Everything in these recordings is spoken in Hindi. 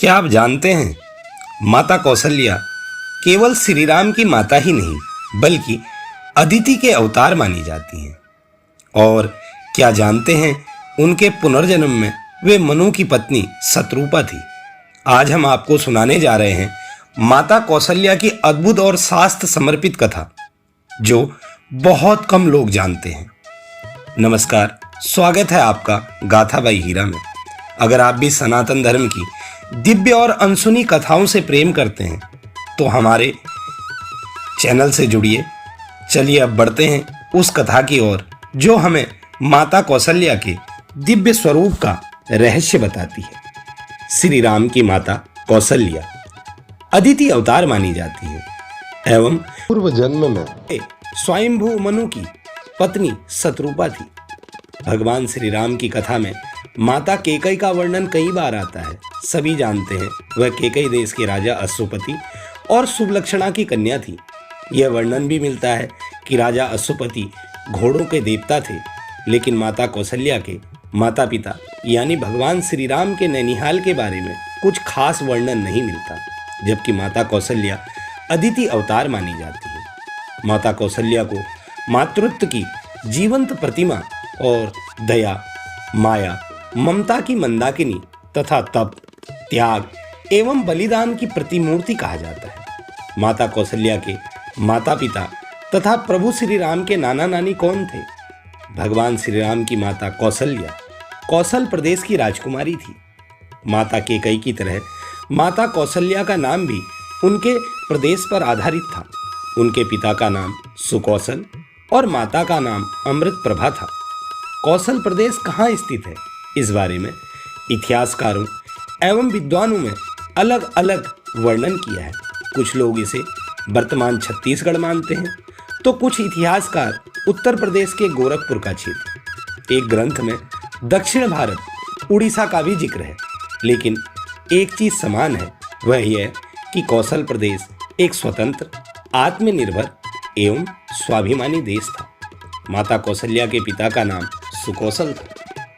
क्या आप जानते हैं, माता कौशल्या केवल श्री राम की माता ही नहीं बल्कि अदिति के अवतार मानी जाती हैं। और क्या जानते हैं, उनके पुनर्जन्म में वे मनु की पत्नी शतरूपा थी। आज हम आपको सुनाने जा रहे हैं माता कौशल्या की अद्भुत और शास्त्र समर्पित कथा, जो बहुत कम लोग जानते हैं। नमस्कार, स्वागत है आपका गाथा बाई हीरा में। अगर आप भी सनातन धर्म की दिव्य और अनसुनी कथाओं से प्रेम करते हैं तो हमारे चैनल से जुड़िए। चलिए अब बढ़ते हैं उस कथा की ओर जो हमें माता कौशल्या के दिव्य स्वरूप का रहस्य बताती है। श्री राम की माता कौशल्या अदिति अवतार मानी जाती है एवं पूर्व जन्म में स्वयंभू मनु की पत्नी शतरूपा थी। भगवान श्री राम की कथा में माता केकई का वर्णन कई बार आता है। सभी जानते हैं वह केकई देश के राजा अश्वपति और सुबलक्षणा की कन्या थी। यह वर्णन भी मिलता है कि राजा अश्वपति घोड़ों के देवता थे, लेकिन माता कौशल्या के माता पिता यानी भगवान श्री राम के नैनिहाल के बारे में कुछ खास वर्णन नहीं मिलता, जबकि माता कौशल्या अदिति अवतार मानी जाती है। माता कौशल्या को मातृत्व की जीवंत प्रतिमा और दया, माया, ममता की मंदाकिनी तथा तप, त्याग एवं बलिदान की प्रतिमूर्ति कहा जाता है। माता कौशल्या के माता पिता तथा प्रभु श्री राम के नाना नानी कौन थे? भगवान श्री राम की माता कौशल्या कौशल प्रदेश की राजकुमारी थी। माता केकई की तरह माता कौशल्या का नाम भी उनके प्रदेश पर आधारित था। उनके पिता का नाम सुकौशल और माता का नाम अमृत प्रभा था। कौशल प्रदेश कहाँ स्थित है, इस बारे में इतिहासकारों एवं विद्वानों में अलग अलग वर्णन किया है। कुछ लोग इसे वर्तमान छत्तीसगढ़ मानते हैं तो कुछ इतिहासकार उत्तर प्रदेश के गोरखपुर का क्षेत्र। एक ग्रंथ में दक्षिण भारत उड़ीसा का भी जिक्र है, लेकिन एक चीज समान है, वह यह कि कौशल प्रदेश एक स्वतंत्र, आत्मनिर्भर एवं स्वाभिमानी देश था। माता कौशल्या के पिता का नाम सुकौशल था,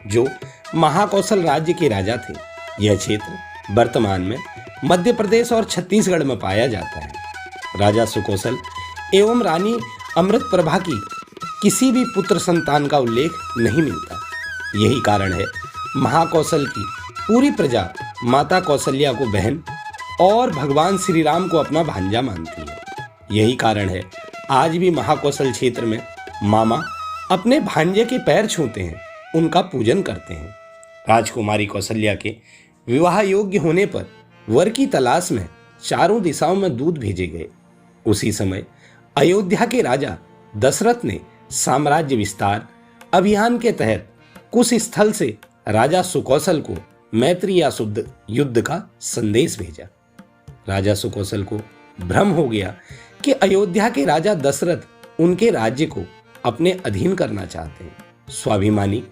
जो महाकौशल राज्य के राजा थे। यह क्षेत्र वर्तमान में मध्य प्रदेश और छत्तीसगढ़ में पाया जाता है। राजा सुकौशल एवं रानी अमृत प्रभा की किसी भी पुत्र संतान का उल्लेख नहीं मिलता। यही कारण है महाकौशल की पूरी प्रजा माता कौशल्या को बहन और भगवान श्री राम को अपना भांजा मानती है। यही कारण है आज भी महाकौशल क्षेत्र में मामा अपने भांजे के पैर छूते हैं, उनका पूजन करते हैं। राजकुमारी कौशल्या के विवाह योग्य होने पर वर की तलाश में चारों दिशाओं में दूत भेजे गए। उसी समय अयोध्या के राजा दशरथ ने साम्राज्य विस्तार अभियान के तहत कुछ स्थल से राजा सुकौशल को मैत्री या शुद्ध युद्ध का संदेश भेजा। राजा सुकौशल को भ्रम हो गया कि अयोध्या के राजा दशरथ उनके राज्य को अपने अधीन करना चाहते हैं। स्वाभिमानी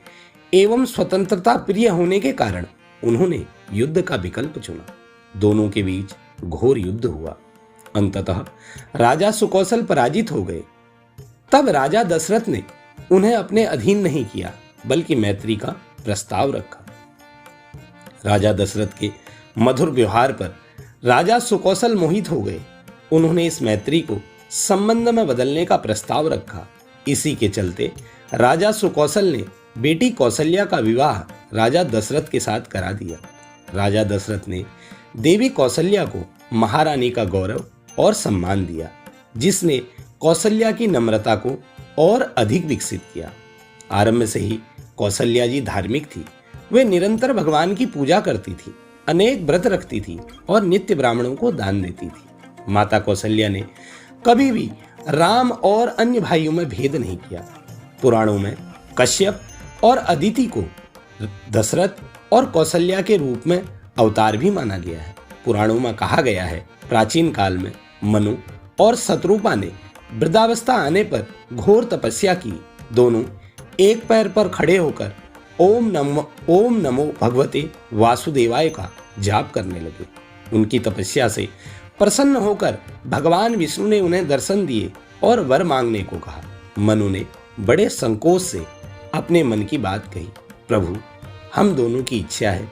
एवं स्वतंत्रता प्रिय होने के कारण उन्होंने युद्ध का विकल्प चुना। दोनों के बीच घोर युद्ध हुआ। अंततः राजा सुकौशल पराजित हो गए। तब राजा दशरथ ने उन्हें अपने अधीन नहीं किया, बल्कि मैत्री का प्रस्ताव रखा। राजा दशरथ के मधुर व्यवहार पर राजा सुकौशल मोहित हो गए। उन्होंने इस मैत्री को संबंध में बदलने का प्रस्ताव रखा। इसी के चलते राजा सुकौशल ने बेटी कौशल्या का विवाह राजा दशरथ के साथ करा दिया। राजा दशरथ ने देवी कौशल्या को महारानी का गौरव और सम्मान दिया, जिसने कौशल्या की नम्रता को और अधिक विकसित किया। आरंभ से ही कौशल्या जी धार्मिक थी। वे निरंतर भगवान की पूजा करती थी, अनेक व्रत रखती थी और नित्य ब्राह्मणों को दान देती थी। माता कौशल्या ने कभी भी राम और अन्य भाइयों में भेद नहीं किया। पुराणों में कश्यप और अदिति को दशरथ और कौशल्या के रूप में अवतार भी माना गया है। पुराणों में कहा गया है, प्राचीन काल में मनु और शतरूपा ने वृद्धावस्था आने पर घोर तपस्या की। दोनों एक पैर पर खड़े होकर ओम नमो भगवते वासुदेवाय का जाप करने लगे। उनकी तपस्या से प्रसन्न होकर भगवान विष्णु ने उन्हें दर्शन दिए और वर मांगने को कहा। मनु ने बड़े संकोच से अपने मन की बात कही, प्रभु, हम दोनों की इच्छा है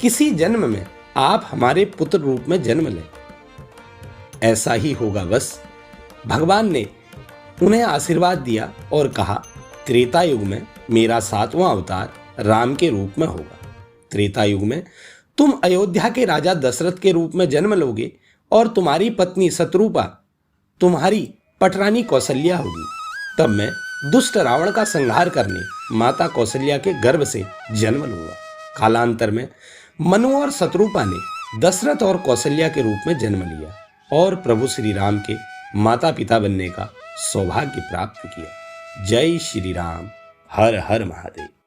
किसी जन्म में आप हमारे पुत्र रूप में जन्म लें। ऐसा ही होगा बस। भगवान ने उन्हें आशीर्वाद दिया और कहा, त्रेता युग में मेरा 7वां अवतार राम के रूप में होगा। त्रेता युग में तुम अयोध्या के राजा दशरथ के रूप में जन्म लोगे और तुम्हारी पत्नी शत्रुपा तुम्हारी पटरानी कौशल्या होगी। तब मैं दुष्ट रावण का संहार करने माता कौशल्या के गर्भ से जन्म लूंगा। कालांतर में मनु और शत्रुपा ने दशरथ और कौशल्या के रूप में जन्म लिया और प्रभु श्री राम के माता पिता बनने का सौभाग्य प्राप्त किया। जय श्री राम। हर हर महादेव।